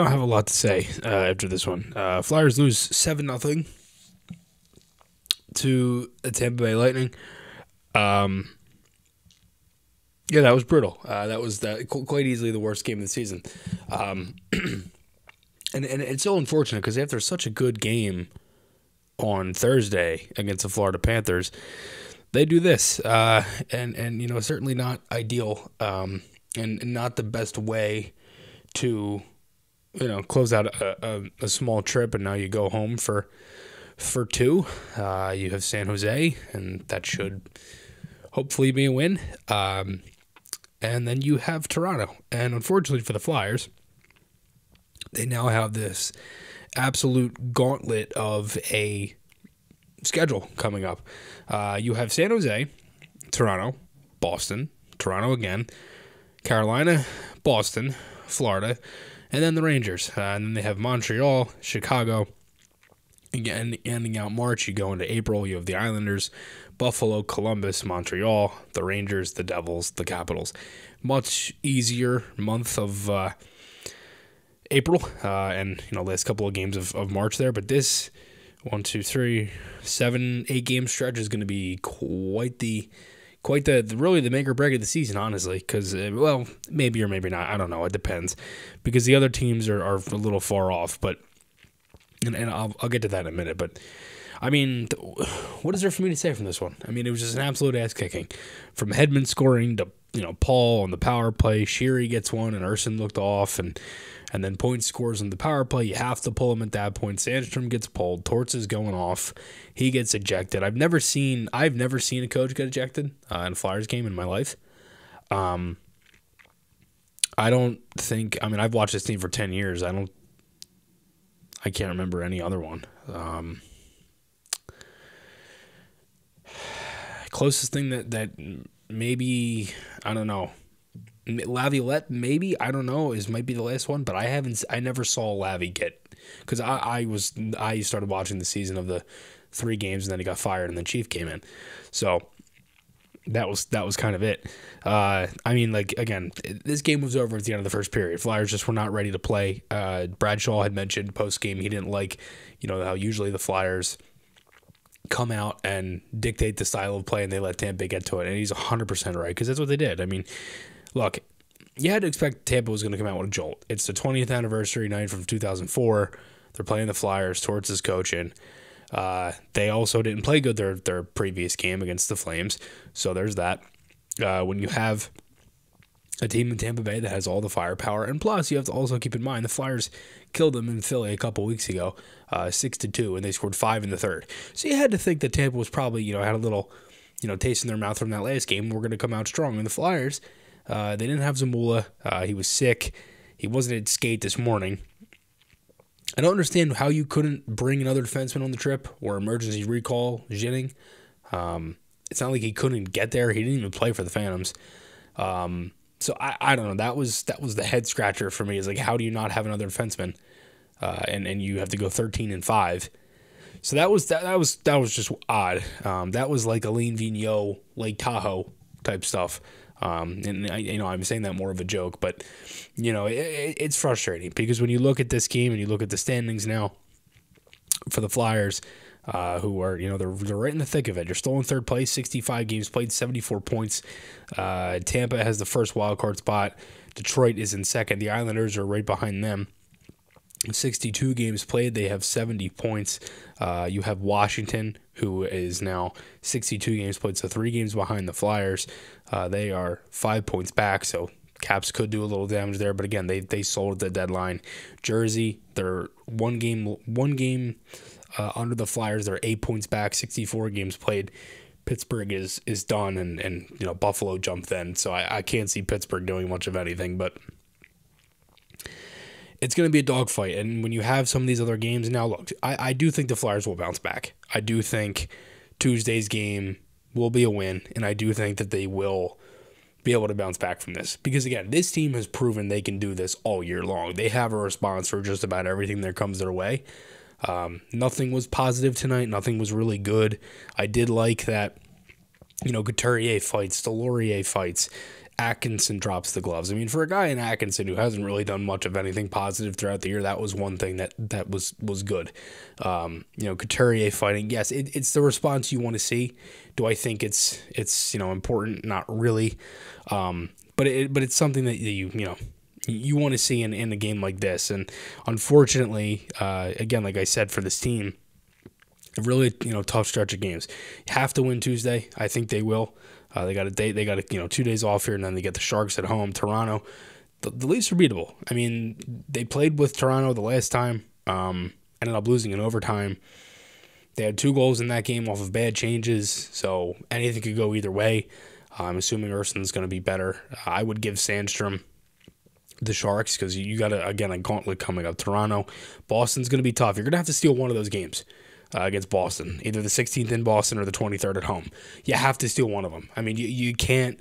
don't have a lot to say after this one. Flyers lose 7-0 to the Tampa Bay Lightning. Yeah, that was brutal. That was quite easily the worst game of the season. And it's so unfortunate because after such a good game on Thursday against the Florida Panthers, they do this. And certainly not ideal, and not the best way to, close out a small trip, and now you go home for two. You have San Jose, and that should hopefully be a win. And then you have Toronto. And unfortunately for the Flyers, they now have this absolute gauntlet of a schedule coming up. You have San Jose, Toronto, Boston, Toronto again, Carolina, Boston, Florida, and then the Rangers. And then they have Montreal, Chicago. Again, ending out March, you go into April, you have the Islanders, Buffalo, Columbus, Montreal, the Rangers, the Devils, the Capitals. Much easier month of April, and last couple of games of March there. But this 1, 2, 3, 7, 8 game stretch is going to be quite the really the make or break of the season, honestly. Because maybe or maybe not, I don't know. It depends, because the other teams are a little far off, but. And I'll get to that in a minute, but I mean, what is there for me to say from this one? I mean, it was just an absolute ass kicking, from Hedman scoring to Paul on the power play. Sheary gets one, and Urson looked off, and then Point scores on the power play. You have to pull him at that point. Sandstrom gets pulled. Torts is going off. He gets ejected. I've never seen a coach get ejected in a Flyers game in my life. I don't think. I mean, I've watched this team for 10 years. I can't remember any other one. Closest thing that maybe, I don't know, Laviolette maybe, I don't know, might be the last one, but I never saw Lavi get, because I started watching the season of the 3 games, and then he got fired, and then Chief came in. So that was kind of it. I mean, again, this game was over at the end of the first period. Flyers just were not ready to play. Bradshaw had mentioned post-game he didn't like, how usually the Flyers come out and dictate the style of play, and they let Tampa get to it. And he's 100% right, because that's what they did. I mean, look, you had to expect Tampa was going to come out with a jolt. It's the 20th anniversary night from 2004. They're playing the Flyers. Torts is coaching. They also didn't play good their previous game against the Flames, so there's that. When you have a team in Tampa Bay that has all the firepower, and plus you have to also keep in mind the Flyers killed them in Philly a couple weeks ago, 6-2, and they scored 5 in the third. So you had to think that Tampa was probably had a little taste in their mouth from that last game. We're going to come out strong. And the Flyers, they didn't have Zamula. He was sick. He wasn't at skate this morning. I don't understand how you couldn't bring another defenseman on the trip or emergency recall Jennings. It's not like he couldn't get there. He didn't even play for the Phantoms. So I don't know. That was the head scratcher for me. Is like, how do you not have another defenseman? And you have to go 13-5. So that was just odd. That was like Alain Vigneault, Lake Tahoe type stuff. And I'm saying that more of a joke, but it's frustrating, because when you look at this game and you look at the standings now for the Flyers, who are they're right in the thick of it. You're still in third place, 65 games played, 74 points. Tampa has the first wild card spot. Detroit is in second. The Islanders are right behind them. 62 games played, they have 70 points. You have Washington, who is now 62 games played, so 3 games behind the Flyers. They are 5 points back, so Caps could do a little damage there, but again, they sold at the deadline. Jersey, they're one game under the Flyers. They're 8 points back, 64 games played. Pittsburgh is done, and Buffalo jumped then, so I can't see Pittsburgh doing much of anything, but it's going to be a dogfight. And when you have some of these other games, now look, I do think the Flyers will bounce back. I do think Tuesday's game will be a win, and I do think that they will be able to bounce back from this. Because again, this team has proven they can do this all year long. They have a response for just about everything that comes their way. Nothing was positive tonight. Nothing was really good. I did like that, Couturier fights, Delorier fights, Atkinson drops the gloves. I mean, for a guy in Atkinson who hasn't really done much of anything positive throughout the year, that was one thing that was good. Couturier fighting, yes, it's the response you want to see. Do I think it's important? Not really. But it's something that you want to see in a game like this. And unfortunately, again, like I said, for this team, a really tough stretch of games. You have to win Tuesday. I think they will. They got 2 days off here, and then they get the Sharks at home. Toronto, the Leafs are beatable. I mean, they played with Toronto the last time, ended up losing in overtime. They had 2 goals in that game off of bad changes, so anything could go either way. I'm assuming Erson's going to be better. I would give Sandstrom the Sharks because you got a gauntlet coming up. Toronto, Boston's going to be tough. You're going to have to steal one of those games. Against Boston, either the 16th in Boston or the 23rd at home. You have to steal one of them. I mean, you can't,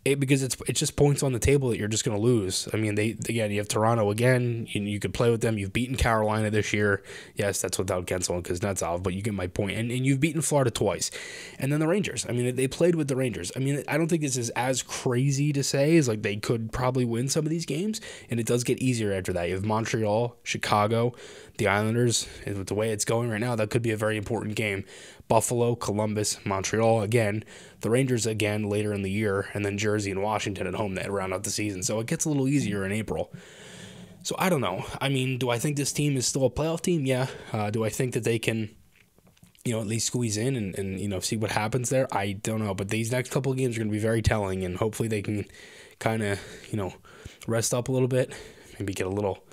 because it's just points on the table that you're just going to lose. I mean, you have Toronto again. You could play with them. You've beaten Carolina this year. Yes, that's without Gensel and Kuznetsov, but you get my point. And you've beaten Florida twice. And then the Rangers. I mean, they played with the Rangers. I mean, I don't think this is as crazy to say as like they could probably win some of these games, and it does get easier after that. You have Montreal, Chicago, the Islanders. With the way it's going right now, that could be a very important game. Buffalo, Columbus, Montreal again, the Rangers again later in the year, and then Jersey and Washington at home that round out the season. So it gets a little easier in April. So I don't know. I mean, do I think this team is still a playoff team? Yeah. Do I think that they can, at least squeeze in and see what happens there? I don't know. But these next couple of games are going to be very telling, and hopefully they can kind of, rest up a little bit, maybe get a little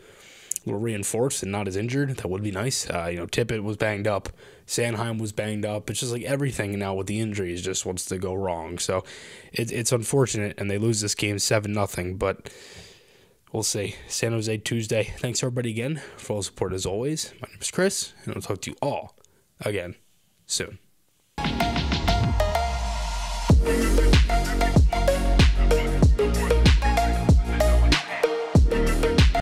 reinforced and not as injured. That would be nice. Tippett was banged up. Sanheim was banged up. It's just like everything now with the injuries just wants to go wrong. So it's unfortunate, and they lose this game 7-0, but we'll see. San Jose Tuesday. Thanks everybody again for all the support as always. My name is Chris, and I'll talk to you all again soon.